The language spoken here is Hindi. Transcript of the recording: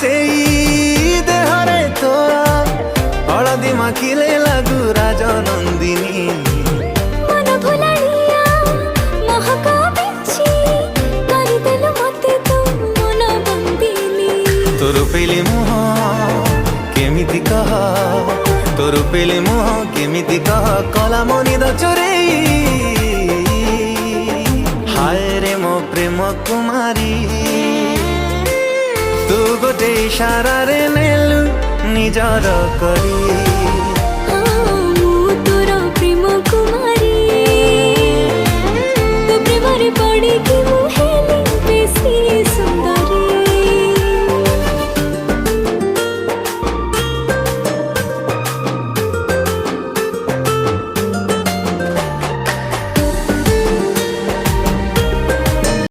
सेई देहरे तोरा हलदी माखिले लागू राजनंदिनी मन भुलाड़िया महक बिछी करी देलु मते तू मन बंदिनी तोर पेले मुह केमिति कह तोर पेले मुह केमिति कह कला मनी द चोरेई हाय रे मो प्रेम कुमारी तू गोटे इशारा रे नेलु निजर करी।